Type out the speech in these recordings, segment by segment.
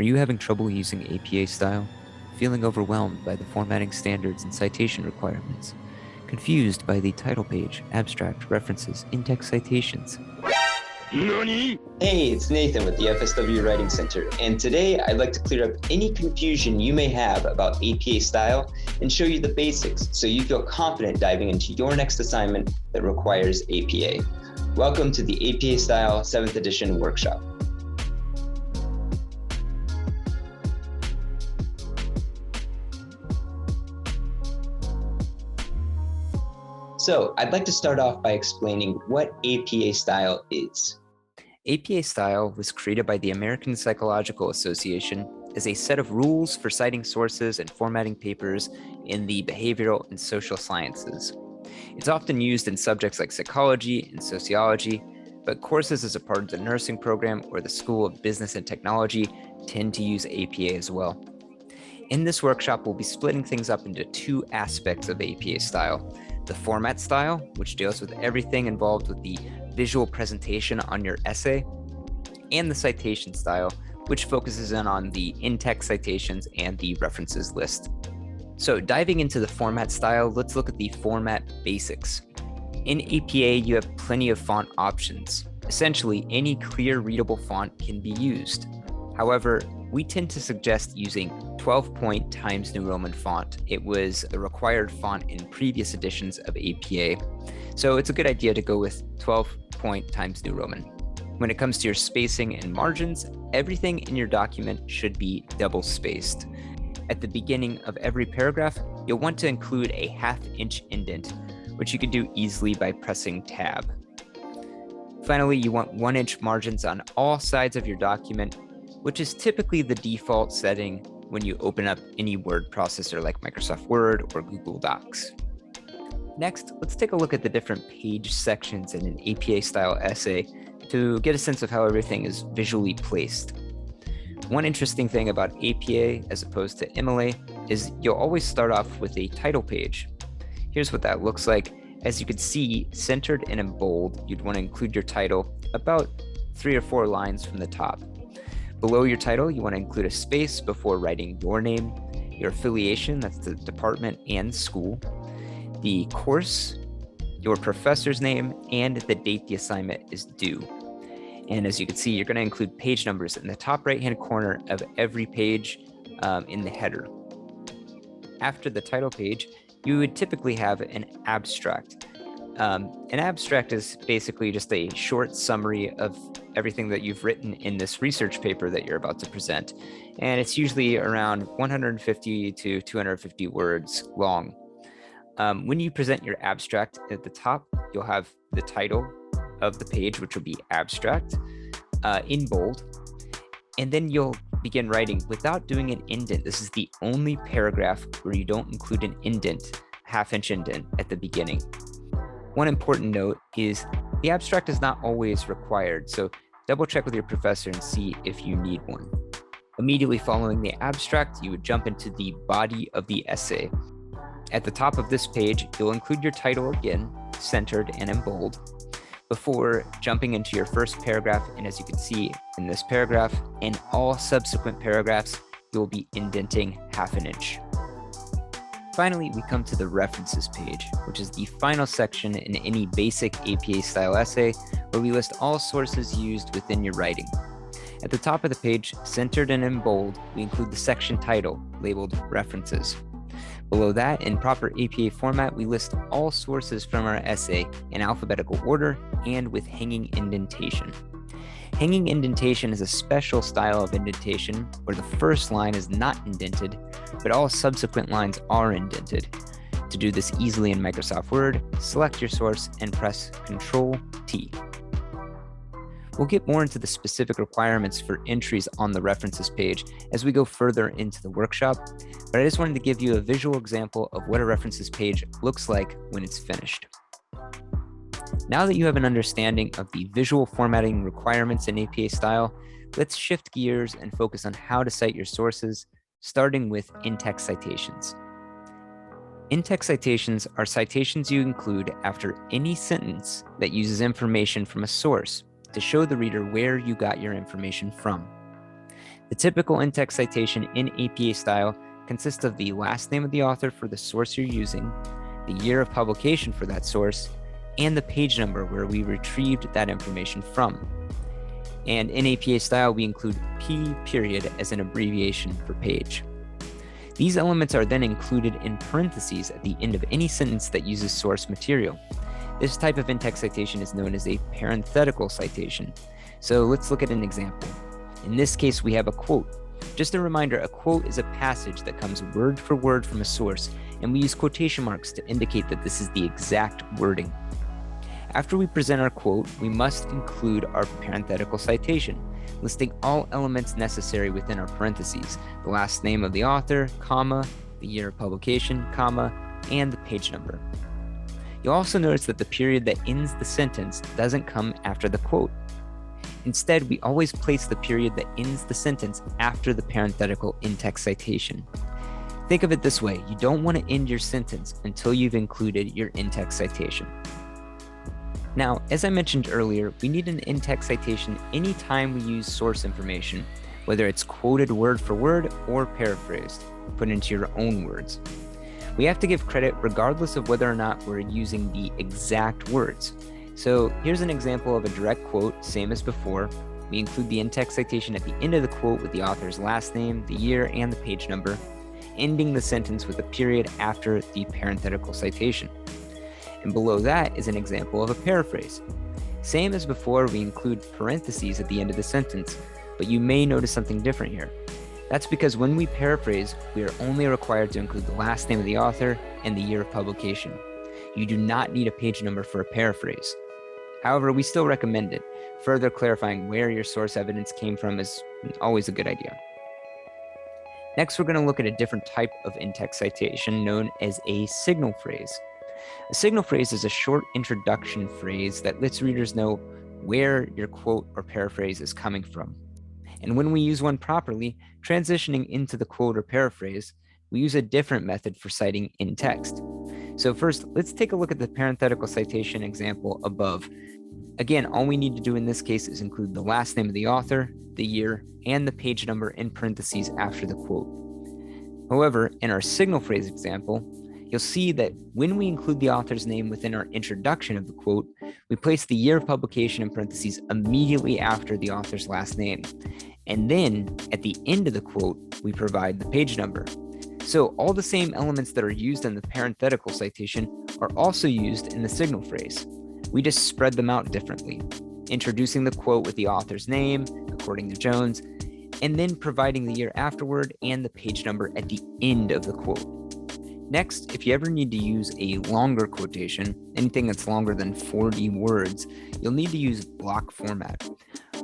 Are you having trouble using APA style? Feeling overwhelmed by the formatting standards and citation requirements? Confused by the title page, abstract, references, in-text citations? Hey, it's Nathan with the FSW Writing Center, and today I'd like to clear up any confusion you may have about APA style and show you the basics so you feel confident diving into your next assignment that requires APA. Welcome to the APA Style 7th Edition workshop. So I'd like to start off by explaining what APA style is. APA style was created by the American Psychological Association as a set of rules for citing sources and formatting papers in the behavioral and social sciences. It's often used in subjects like psychology and sociology, but courses as a part of the nursing program or the School of Business and Technology tend to use APA as well. In this workshop, we'll be splitting things up into two aspects of APA style: the format style, which deals with everything involved with the visual presentation on your essay, and the citation style, which focuses in on the in-text citations and the references list. So diving into the format style, let's look at the format basics. In APA, you have plenty of font options. Essentially, any clear readable font can be used. However, we tend to suggest using 12-point Times New Roman font. It was a required font in previous editions of APA, so it's a good idea to go with 12-point Times New Roman. When it comes to your spacing and margins, everything in your document should be double-spaced. At the beginning of every paragraph, you'll want to include a half-inch indent, which you can do easily by pressing Tab. Finally, you want 1-inch margins on all sides of your document, which is typically the default setting when you open up any word processor like Microsoft Word or Google Docs. Next, let's take a look at the different page sections in an APA-style essay to get a sense of how everything is visually placed. One interesting thing about APA as opposed to MLA is you'll always start off with a title page. Here's what that looks like. As you can see, centered and in bold, you'd want to include your title about 3 or 4 lines from the top. Below your title, you want to include a space before writing your name, your affiliation, that's the department and school, the course, your professor's name, and the date the assignment is due. And as you can see, you're going to include page numbers in the top right-hand corner of every page in the header. After the title page, you would typically have an abstract. An abstract is basically just a short summary of everything that you've written in this research paper that you're about to present. And it's usually around 150 to 250 words long. When you present your abstract at the top, you'll have the title of the page, which will be abstract, in bold. And then you'll begin writing without doing an indent. This is the only paragraph where you don't include an indent, half-inch indent at the beginning. One important note is the abstract is not always required, so double check with your professor and see if you need one. Immediately following the abstract, you would jump into the body of the essay. At the top of this page, you'll include your title again, centered and in bold, before jumping into your first paragraph. And as you can see in this paragraph, in all subsequent paragraphs, you'll be indenting half an inch. Finally, we come to the references page, which is the final section in any basic APA-style essay, where we list all sources used within your writing. At the top of the page, centered and in bold, we include the section title, labeled References. Below that, in proper APA format, we list all sources from our essay in alphabetical order and with hanging indentation. Hanging indentation is a special style of indentation where the first line is not indented, but all subsequent lines are indented. To do this easily in Microsoft Word, select your source and press Ctrl-T. We'll get more into the specific requirements for entries on the references page as we go further into the workshop, but I just wanted to give you a visual example of what a references page looks like when it's finished. Now that you have an understanding of the visual formatting requirements in APA style, let's shift gears and focus on how to cite your sources, starting with in-text citations. In-text citations are citations you include after any sentence that uses information from a source to show the reader where you got your information from. The typical in-text citation in APA style consists of the last name of the author for the source you're using, the year of publication for that source, and the page number where we retrieved that information from. And in APA style, we include P period as an abbreviation for page. These elements are then included in parentheses at the end of any sentence that uses source material. This type of in-text citation is known as a parenthetical citation. So let's look at an example. In this case, we have a quote. Just a reminder, a quote is a passage that comes word for word from a source, and we use quotation marks to indicate that this is the exact wording. After we present our quote, we must include our parenthetical citation, listing all elements necessary within our parentheses, the last name of the author, comma, the year of publication, comma, and the page number. You'll also notice that the period that ends the sentence doesn't come after the quote. Instead, we always place the period that ends the sentence after the parenthetical in-text citation. Think of it this way: you don't want to end your sentence until you've included your in-text citation. Now, as I mentioned earlier, we need an in-text citation anytime we use source information, whether it's quoted word for word or paraphrased, put into your own words. We have to give credit regardless of whether or not we're using the exact words. So here's an example of a direct quote, same as before. We include the in-text citation at the end of the quote with the author's last name, the year, and the page number, ending the sentence with a period after the parenthetical citation. And below that is an example of a paraphrase. Same as before, we include parentheses at the end of the sentence, but you may notice something different here. That's because when we paraphrase, we are only required to include the last name of the author and the year of publication. You do not need a page number for a paraphrase. However, we still recommend it. Further clarifying where your source evidence came from is always a good idea. Next, we're going to look at a different type of in-text citation known as a signal phrase. A signal phrase is a short introduction phrase that lets readers know where your quote or paraphrase is coming from. And when we use one properly, transitioning into the quote or paraphrase, we use a different method for citing in text. So first, let's take a look at the parenthetical citation example above. Again, all we need to do in this case is include the last name of the author, the year, and the page number in parentheses after the quote. However, in our signal phrase example, you'll see that when we include the author's name within our introduction of the quote, we place the year of publication in parentheses immediately after the author's last name. And then at the end of the quote, we provide the page number. So all the same elements that are used in the parenthetical citation are also used in the signal phrase. We just spread them out differently, introducing the quote with the author's name, according to Jones, and then providing the year afterward and the page number at the end of the quote. Next, if you ever need to use a longer quotation, anything that's longer than 40 words, you'll need to use block format.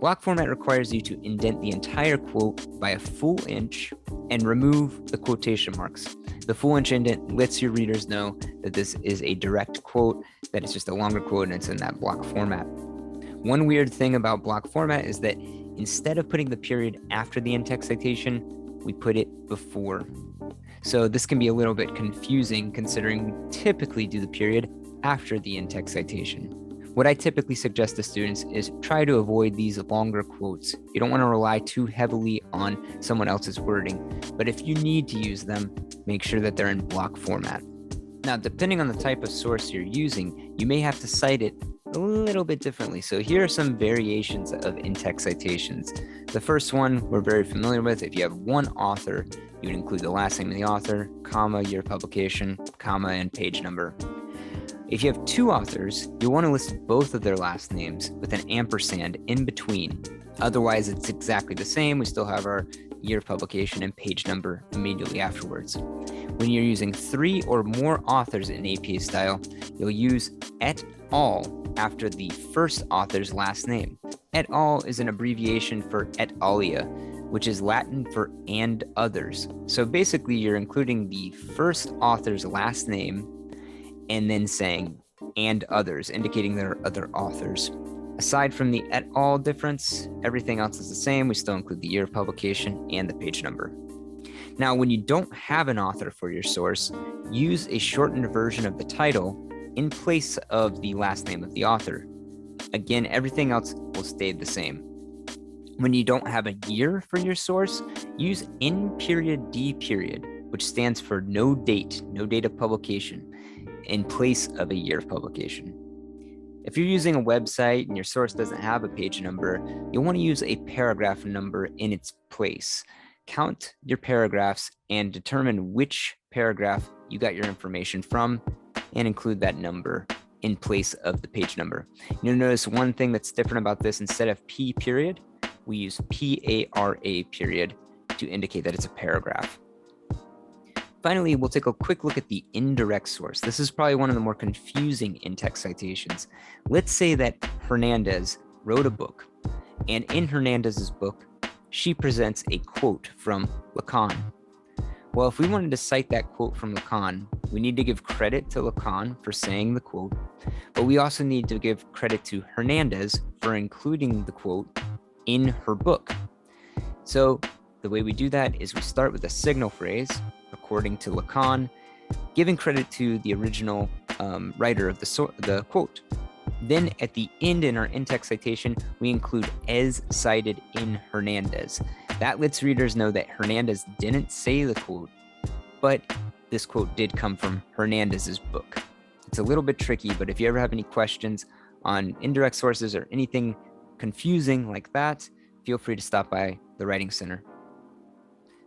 Block format requires you to indent the entire quote by a full inch and remove the quotation marks. The full inch indent lets your readers know that this is a direct quote, that it's just a longer quote and it's in that block format. One weird thing about block format is that instead of putting the period after the in-text citation, we put it before. So this can be a little bit confusing considering we typically do the period after the in-text citation. What I typically suggest to students is try to avoid these longer quotes. You don't want to rely too heavily on someone else's wording, but if you need to use them, make sure that they're in block format. Now, depending on the type of source you're using, you may have to cite it a little bit differently. So here are some variations of in-text citations. The first one we're very familiar with. If you have one author, you would include the last name of the author, comma, year of publication, comma, and page number. If you have two authors, you'll want to list both of their last names with an ampersand in between. Otherwise, it's exactly the same. We still have our year of publication and page number immediately afterwards. When you're using 3 or more authors in APA style, you'll use et al. After the first author's last name. Et al. Is an abbreviation for et alia, which is Latin for and others. So basically, you're including the first author's last name and then saying and others, indicating there are other authors. Aside from the et al. Difference, everything else is the same. We still include the year of publication and the page number. Now, when you don't have an author for your source, use a shortened version of the title in place of the last name of the author. Again, everything else will stay the same. When you don't have a year for your source, use N period D period, which stands for no date of publication, in place of a year of publication. If you're using a website and your source doesn't have a page number, you'll want to use a paragraph number in its place. Count your paragraphs and determine which paragraph you got your information from and include that number in place of the page number. You'll notice one thing that's different about this: instead of P period, we use PARA period to indicate that it's a paragraph. Finally, we'll take a quick look at the indirect source. This is probably one of the more confusing in-text citations. Let's say that Hernandez wrote a book, and in Hernandez's book, she presents a quote from Lacan. Well, if we wanted to cite that quote from Lacan, we need to give credit to Lacan for saying the quote, but we also need to give credit to Hernandez for including the quote in her book. So the way we do that is we start with a signal phrase, according to Lacan, giving credit to the original writer of the quote. Then at the end in our in-text citation, we include as cited in Hernandez. That lets readers know that Hernandez didn't say the quote, but this quote did come from Hernandez's book. It's a little bit tricky, but if you ever have any questions on indirect sources or anything confusing like that, feel free to stop by the Writing Center.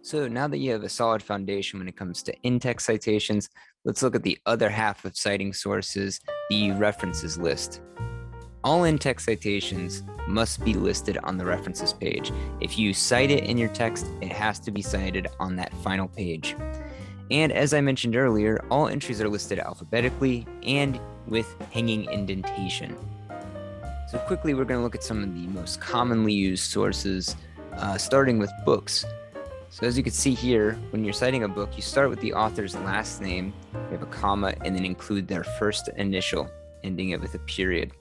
So now that you have a solid foundation when it comes to in-text citations, let's look at the other half of citing sources, the references list. All in-text citations must be listed on the references page. If you cite it in your text, it has to be cited on that final page. And as I mentioned earlier, all entries are listed alphabetically and with hanging indentation. So quickly, we're going to look at some of the most commonly used sources, starting with books. So as you can see here, when you're citing a book, you start with the author's last name, you have a comma, and then include their first initial, ending it with a period.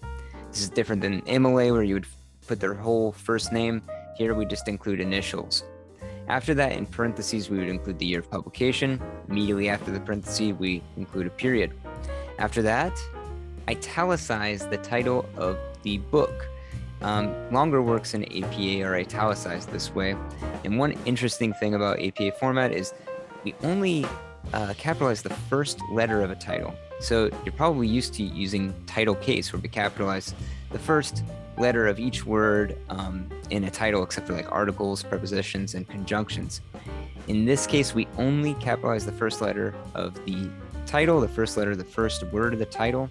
This is different than MLA, where you would put their whole first name. Here we just include initials. After that, in parentheses, we would include the year of publication. Immediately after the parentheses, we include a period. After that, italicize the title of the book. Longer works in APA are italicized this way. And one interesting thing about APA format is we only capitalize the first letter of a title. So you're probably used to using title case, where we capitalize the first letter of each word in a title, except for like articles, prepositions, and conjunctions. In this case, we only capitalize the first letter of the title, the first letter of the first word of the title,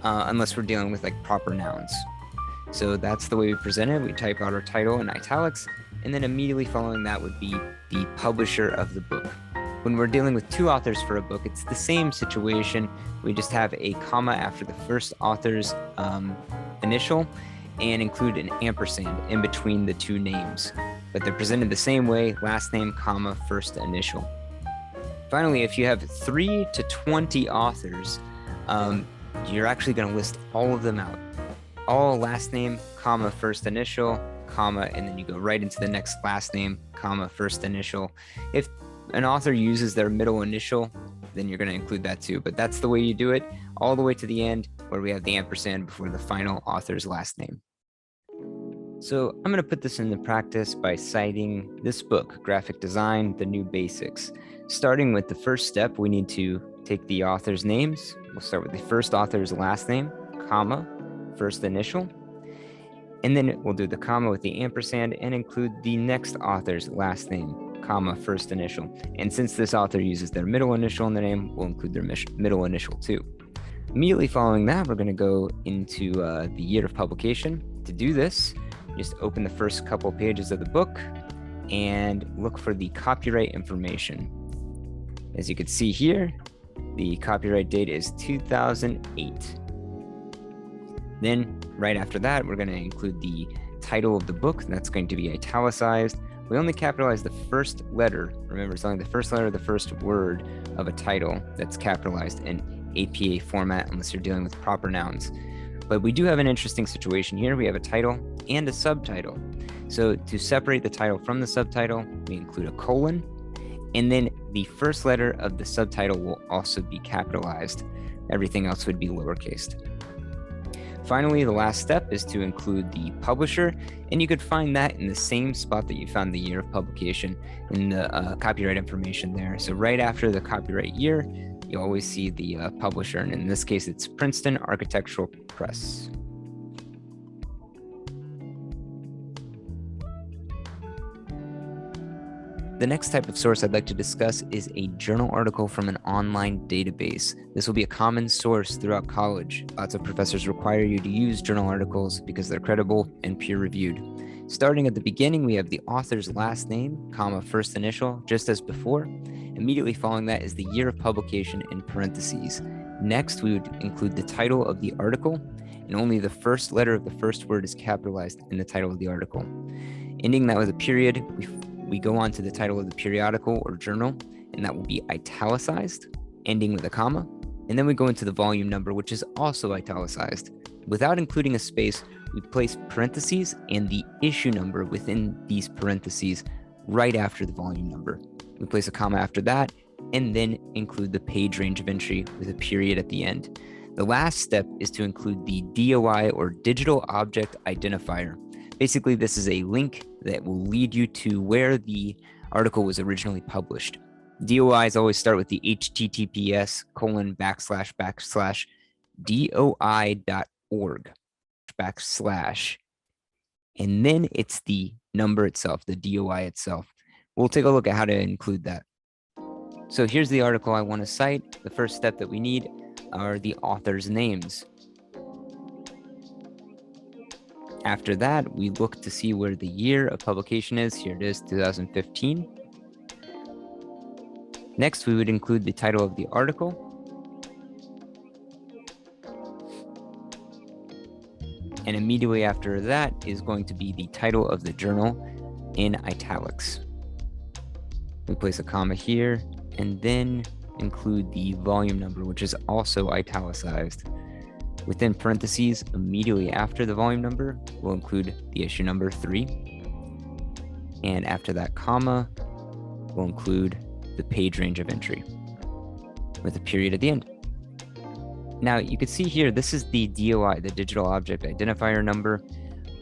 unless we're dealing with like proper nouns. So that's the way we present it. We type out our title in italics, and then immediately following that would be the publisher of the book. When we're dealing with two authors for a book, it's the same situation. We just have a comma after the first author's initial and include an ampersand in between the two names. But they're presented the same way: last name, comma, first initial. Finally, if you have 3 to 20 authors, you're actually going to list all of them out. All last name, comma, first initial, comma, and then you go right into the next last name, comma, first initial. If an author uses their middle initial, then you're going to include that too. But that's the way you do it, all the way to the end, where we have the ampersand before the final author's last name. So I'm going to put this into practice by citing this book, Graphic Design, The New Basics. Starting with the first step, we need to take the author's names. We'll start with the first author's last name, comma, first initial, and then we'll do the comma with the ampersand and include the next author's last name, comma, first initial. And since this author uses their middle initial in the name, we'll include their middle initial too. Immediately following that, we're going to go into the year of publication. To do this, just open the first couple pages of the book and look for the copyright information. As you can see here, the copyright date is 2008. Then right after that, we're going to include the title of the book. That's going to be italicized. We only capitalize the first letter. Remember, it's only the first letter of the first word of a title that's capitalized in APA format, unless you're dealing with proper nouns. But we do have an interesting situation here. We have a title and a subtitle. So to separate the title from the subtitle, we include a colon, and then the first letter of the subtitle will also be capitalized. Everything else would be lowercased. Finally, the last step is to include the publisher, and you could find that in the same spot that you found the year of publication in the copyright information there. So right after the copyright year, you always see the publisher, and in this case, it's Princeton Architectural Press. The next type of source I'd like to discuss is a journal article from an online database. This will be a common source throughout college. Lots of professors require you to use journal articles because they're credible and peer-reviewed. Starting at the beginning, we have the author's last name, comma, first initial, just as before. Immediately following that is the year of publication in parentheses. Next, we would include the title of the article, and only the first letter of the first word is capitalized in the title of the article. Ending that with a period, we go on to the title of the periodical or journal, and that will be italicized, ending with a comma. And then we go into the volume number, which is also italicized. Without including a space, we place parentheses and the issue number within these parentheses right after the volume number. We place a comma after that, and then include the page range of entry with a period at the end. The last step is to include the DOI or Digital Object Identifier. Basically, this is a link that will lead you to where the article was originally published. DOIs always start with the https://doi.org / and then it's the number itself, the DOI itself. We'll take a look at how to include that. So here's the article I want to cite. The first step that we need are the author's names. After that, we look to see where the year of publication is. Here it is, 2015. Next, we would include the title of the article. And immediately after that is going to be the title of the journal in italics. We place a comma here and then include the volume number, which is also italicized. Within parentheses, immediately after the volume number, we'll include the issue number 3. And after that comma, we'll include the page range of entry with a period at the end. Now you can see here, this is the DOI, the Digital Object Identifier number.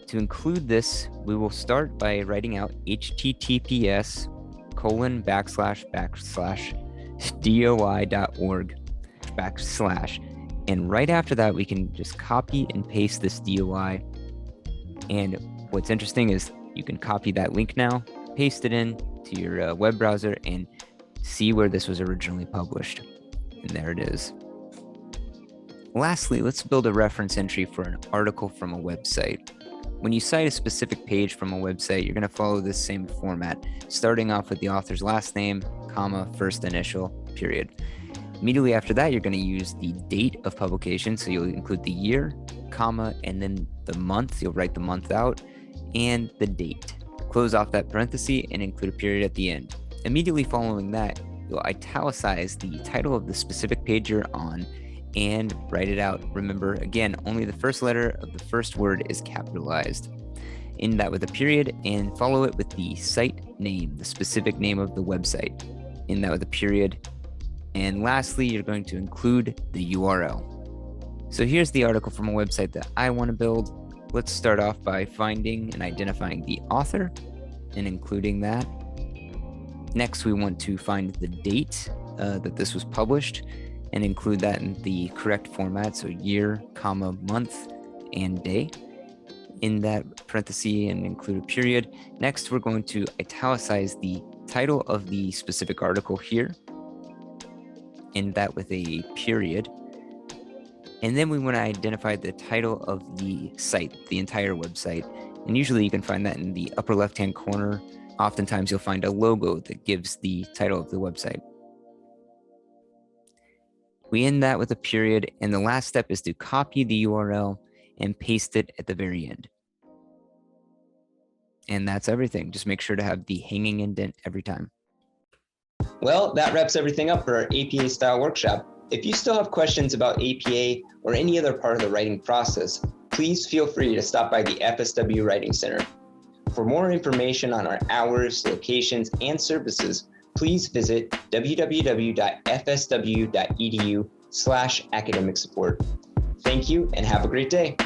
To include this, we will start by writing out https://doi.org / and right after that, we can just copy and paste this DOI. And what's interesting is you can copy that link now, paste it in to your web browser, and see where this was originally published. And there it is. Lastly, let's build a reference entry for an article from a website. When you cite a specific page from a website, you're going to follow this same format, starting off with the author's last name, comma, first initial, period. Immediately after that, you're going to use the date of publication. So you'll include the year, comma, and then the month. You'll write the month out and the date. Close off that parenthesis and include a period at the end. Immediately following that, you'll italicize the title of the specific page you're on and write it out. Remember, again, only the first letter of the first word is capitalized. End that with a period and follow it with the site name, the specific name of the website. End that with a period. And lastly, you're going to include the URL. So here's the article from a website that I want to build. Let's start off by finding and identifying the author and including that. Next, we want to find the date that this was published and include that in the correct format. So year, comma, month, and day. In that parenthesis and include a period. Next, we're going to italicize the title of the specific article here. End that with a period. And then we want to identify the title of the site, the entire website. And usually you can find that in the upper left-hand corner. Oftentimes you'll find a logo that gives the title of the website. We end that with a period, and the last step is to copy the URL and paste it at the very end. And that's everything. Just make sure to have the hanging indent every time. Well, that wraps everything up for our APA style workshop. If you still have questions about APA or any other part of the writing process, please feel free to stop by the FSW Writing Center. For more information on our hours, locations, and services, please visit www.fsw.edu/academic support. Thank you and have a great day.